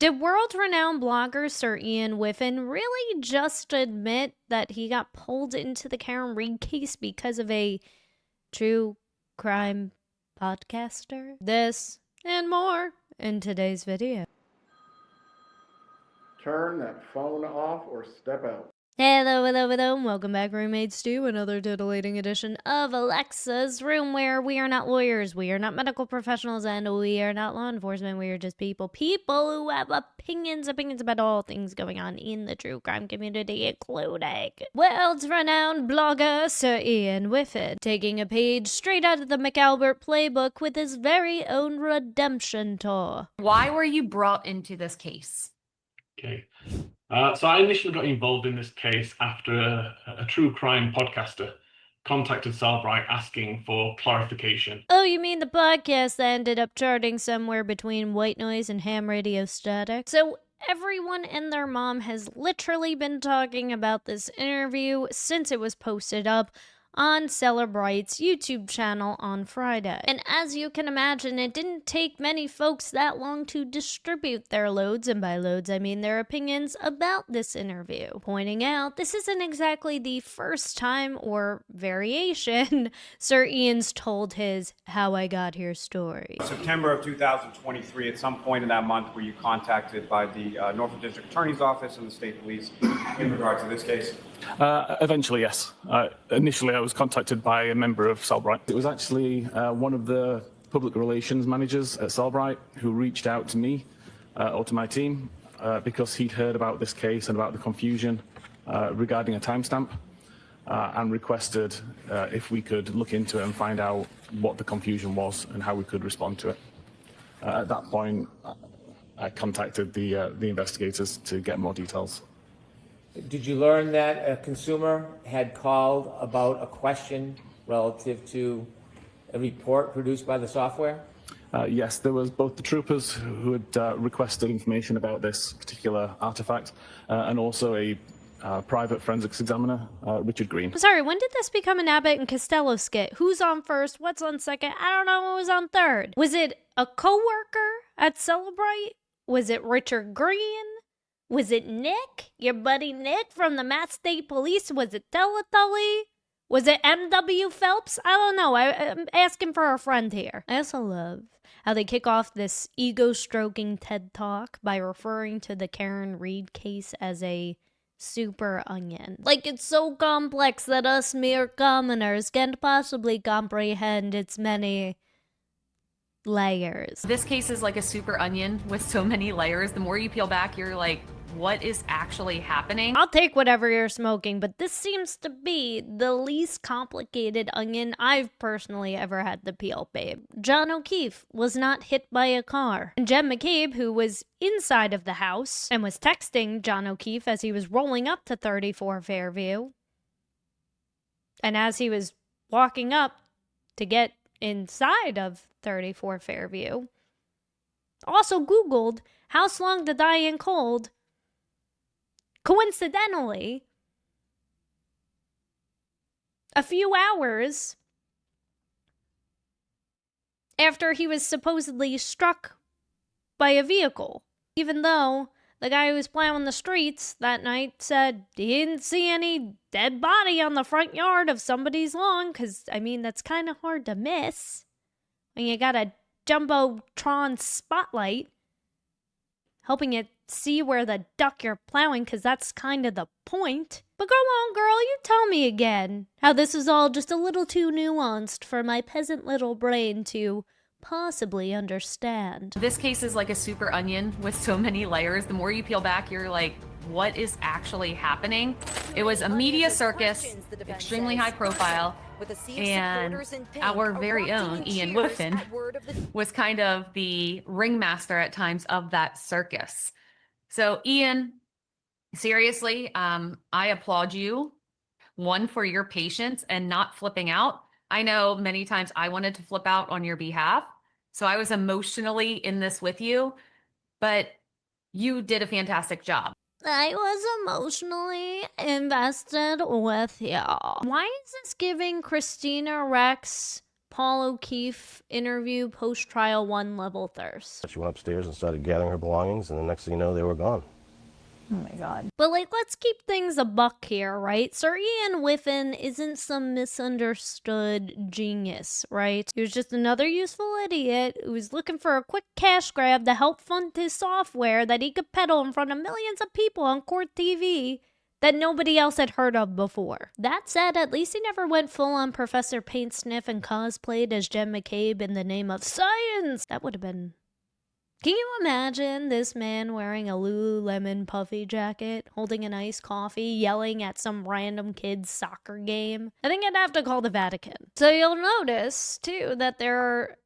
Did world-renowned blogger Sir Ian Whiffin really just admit that he got pulled into the Karen Read case because of a true crime podcaster? This and more in today's video. Turn that phone off or step out. Hello, and welcome back, roommates, to another titillating edition of Alexasrewm, where we are not lawyers, we are not medical professionals, and we are not law enforcement. We are just people who have opinions about all things going on in the true crime community, including world-renowned blogger Sir Ian Whiffin, taking a page straight out of the McAlbert Playbook with his very own redemption tour. Why were you brought into this case? Okay. So I initially got involved in this case after a true crime podcaster contacted Cellebrite asking for clarification. Oh, you mean the podcast that ended up charting somewhere between white noise and ham radio static? So everyone and their mom has literally been talking about this interview since it was posted up on Cellebrite's YouTube channel on Friday. And as you can imagine, it didn't take many folks that long to distribute their loads, and by loads I mean their opinions about this interview, pointing out this isn't exactly the first time or variation Sir Ian's told his How I Got Here story. September of 2023, at some point in that month, were you contacted by the Norfolk District Attorney's Office and the State Police in regard to this case? Eventually, yes. Initially, I was contacted by a member of Cellebrite. It was actually one of the public relations managers at Cellebrite who reached out to me or to my team because he'd heard about this case and about the confusion regarding a timestamp and requested if we could look into it and find out what the confusion was and how we could respond to it. At that point, I contacted the investigators to get more details. Did you learn that a consumer had called about a question relative to a report produced by the software? Yes, there was both the troopers who had requested information about this particular artifact and also a private forensics examiner, Richard Green. Sorry, when did this become an Abbott and Costello skit? Who's on first? What's on second? I don't know who was on third. Was it a co-worker at Cellebrite? Was it Richard Green? Was it Nick? Your buddy Nick from the Mass State Police? Was it Teletully? Was it M.W. Phelps? I don't know. I'm asking for a friend here. I also love how they kick off this ego-stroking TED Talk by referring to the Karen Read case as a super onion. Like it's so complex that us mere commoners can't possibly comprehend its many layers. This case is like a super onion with so many layers. The more you peel back, you're like, what is actually happening? I'll take whatever you're smoking, but this seems to be the least complicated onion I've personally ever had to peel, babe. John O'Keefe was not hit by a car. And Jen McCabe, who was inside of the house and was texting John O'Keefe as he was rolling up to 34 Fairview, and as he was walking up to get inside of 34 Fairview, also Googled how long to die in cold. Coincidentally, a few hours after he was supposedly struck by a vehicle, even though the guy who was plowing the streets that night said he didn't see any dead body on the front yard of somebody's lawn, because, I mean, that's kind of hard to miss when you got a Jumbotron spotlight helping you see where the duck you're plowing, because that's kind of the point. But go on, girl, you tell me again how this is all just a little too nuanced for my peasant little brain to possibly understand. This case is like a super onion with so many layers. The more you peel back, you're like, what is actually happening? It was a media circus, extremely high profile, and our very own Ian Whiffin was kind of the ringmaster at times of that circus. So Ian, seriously, I applaud you, one, for your patience and not flipping out. I know many times I wanted to flip out on your behalf, so I was emotionally in this with you, but you did a fantastic job. I was emotionally invested with y'all. Why is this giving Christina Rex Paul O'Keefe interview post-trial 1 level thirst. She went upstairs and started gathering her belongings, and the next thing you know, they were gone. Oh my god. But let's keep things a buck here, right? Sir Ian Whiffin isn't some misunderstood genius, right? He was just another useful idiot who was looking for a quick cash grab to help fund his software that he could peddle in front of millions of people on court TV that nobody else had heard of before. That said, at least he never went full-on Professor Paint Sniff and cosplayed as Jen McCabe in the name of science. That would have been... Can you imagine this man wearing a Lululemon puffy jacket, holding an iced coffee, yelling at some random kid's soccer game? I think I'd have to call the Vatican. So you'll notice, too, that there are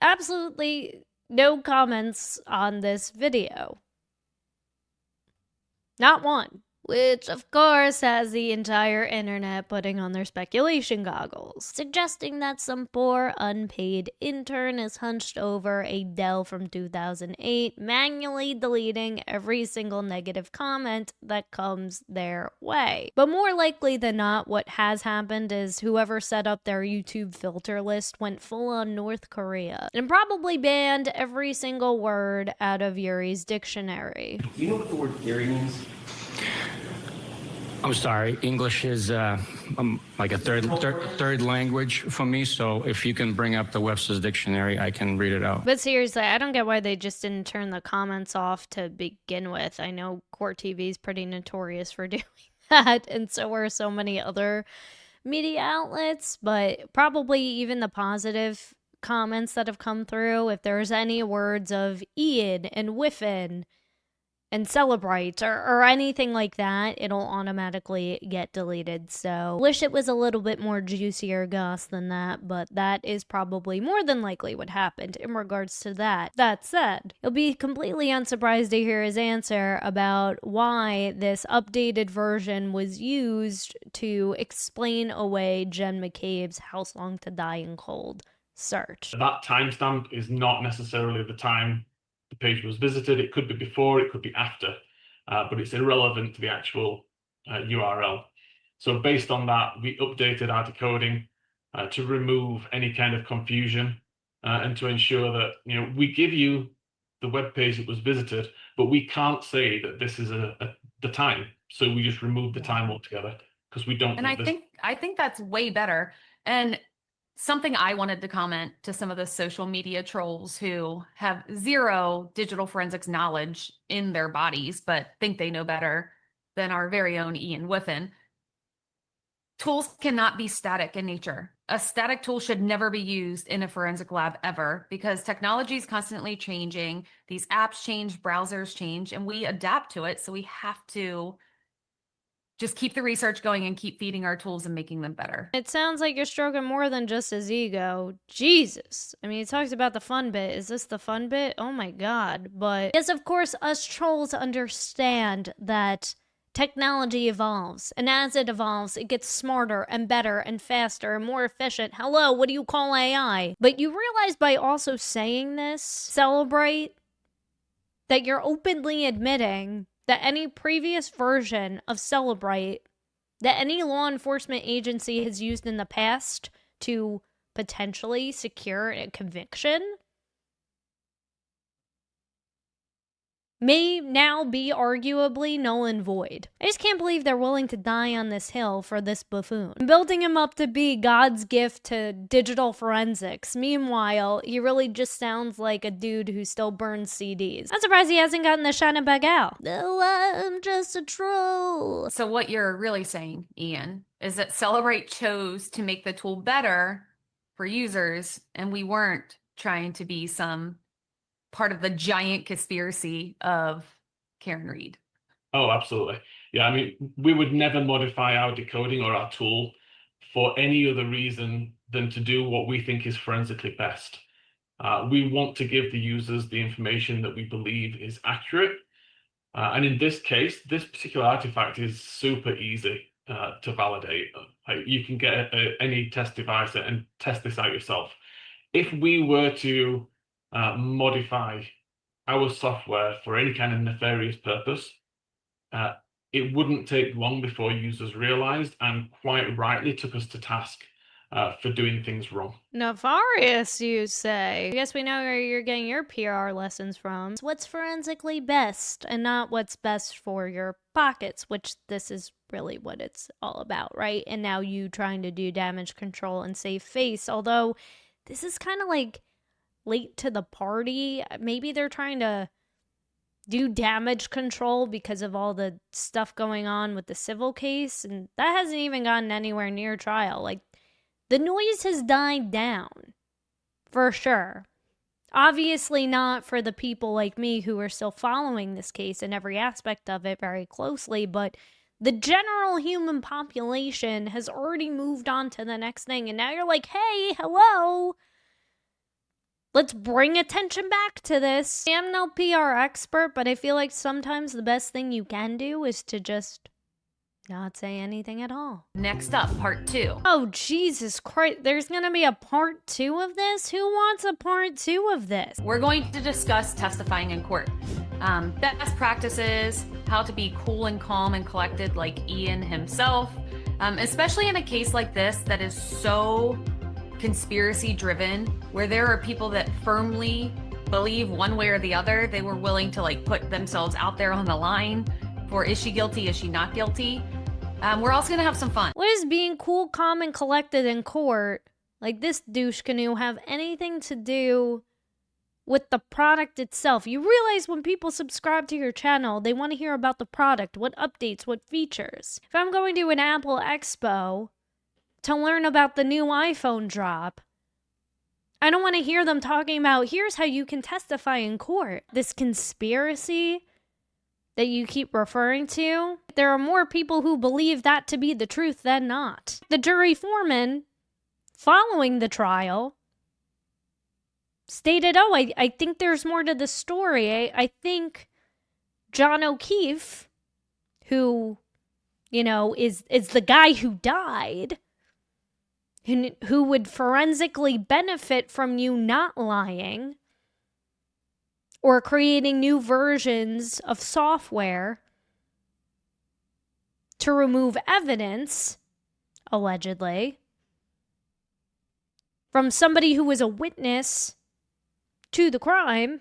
absolutely no comments on this video. Not one. Which, of course, has the entire internet putting on their speculation goggles, suggesting that some poor unpaid intern is hunched over a Dell from 2008, manually deleting every single negative comment that comes their way. But more likely than not, what has happened is whoever set up their YouTube filter list went full on North Korea and probably banned every single word out of Yuri's dictionary. Do you know what the word theory means? I'm sorry, English is like a third language for me, so if you can bring up the Webster's Dictionary, I can read it out. But seriously, I don't get why they just didn't turn the comments off to begin with. I know Court TV is pretty notorious for doing that, and so are so many other media outlets, but probably even the positive comments that have come through, if there's any words of Ian and Whiffin and Cellebrite or anything like that, it'll automatically get deleted. So wish it was a little bit more juicier goss than that, but that is probably more than likely what happened in regards to that. That said, you'll be completely unsurprised to hear his answer about why this updated version was used to explain away Jen McCabe's How Long to Die in Cold search. That timestamp is not necessarily the time the page was visited. It could be before, it could be after, but it's irrelevant to the actual URL. So based on that, we updated our decoding to remove any kind of confusion and to ensure that, you know, we give you the web page that was visited, but we can't say that this is the time. So we just remove the time altogether because we don't. And I think that's way better. And something I wanted to comment to some of the social media trolls who have zero digital forensics knowledge in their bodies, but think they know better than our very own Ian Whiffin. Tools cannot be static in nature. A static tool should never be used in a forensic lab ever because technology is constantly changing. These apps change, browsers change, and we adapt to it. So we have to just keep the research going and keep feeding our tools and making them better. It sounds like you're stroking more than just his ego. Jesus. I mean, he talks about the fun bit. Is this the fun bit? Oh my god. But yes, of course, us trolls understand that technology evolves. And as it evolves, it gets smarter and better and faster and more efficient. Hello, what do you call AI? But you realize by also saying this, Cellebrite, that you're openly admitting that any previous version of Cellebrite that any law enforcement agency has used in the past to potentially secure a conviction may now be arguably null and void. I just can't believe they're willing to die on this hill for this buffoon, building him up to be God's gift to digital forensics. Meanwhile, he really just sounds like a dude who still burns CDs. I'm surprised he hasn't gotten the shine back out. No, I'm just a troll. So what you're really saying, Ian, is that Cellebrite chose to make the tool better for users, and we weren't trying to be some part of the giant conspiracy of Karen Reed. Oh, absolutely. Yeah, I mean, we would never modify our decoding or our tool for any other reason than to do what we think is forensically best. We want to give the users the information that we believe is accurate. And in this case, this particular artifact is super easy to validate. You can get any test device and test this out yourself. If we were to modify our software for any kind of nefarious purpose, it wouldn't take long before users realized and quite rightly took us to task for doing things wrong. Nefarious, you say? I guess we know where you're getting your PR lessons from. It's what's forensically best and not what's best for your pockets, which this is really what it's all about, right? And now you trying to do damage control and save face, although this is kind of like late to the party. Maybe they're trying to do damage control because of all the stuff going on with the civil case, and that hasn't even gotten anywhere near trial. Like, the noise has died down, for sure. Obviously not for the people like me who are still following this case and every aspect of it very closely, but the general human population has already moved on to the next thing, and now you're like, hey, hello, let's bring attention back to this. I am no PR expert, but I feel like sometimes the best thing you can do is to just not say anything at all. Next up, part 2. Oh, Jesus Christ. There's gonna be a part 2 of this? Who wants a part 2 of this? We're going to discuss testifying in court. Best practices, how to be cool and calm and collected like Ian himself, especially in a case like this that is so conspiracy driven, where there are people that firmly believe one way or the other. They were willing to like put themselves out there on the line for, is she guilty, is she not guilty? We're also gonna have some fun. What does being cool, calm, and collected in court, like this douche canoe, have anything to do with the product itself? You realize when people subscribe to your channel, they want to hear about the product, what updates, what features. If I'm going to an Apple Expo to learn about the new iPhone drop, I don't want to hear them talking about, here's how you can testify in court. This conspiracy that you keep referring to, there are more people who believe that to be the truth than not. The jury foreman, following the trial, stated, oh, I think there's more to the story. I think John O'Keefe, who, you know, is the guy who died, who would forensically benefit from you not lying or creating new versions of software to remove evidence, allegedly, from somebody who was a witness to the crime,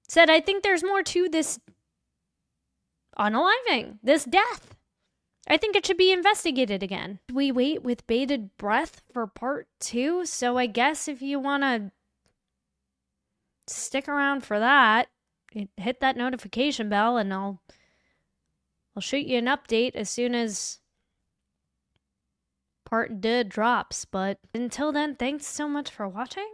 said, I think there's more to this unaliving, this death. I think it should be investigated again. We wait with bated breath for part 2, so I guess if you want to stick around for that, hit that notification bell, and I'll shoot you an update as soon as part 2 drops. But until then, thanks so much for watching.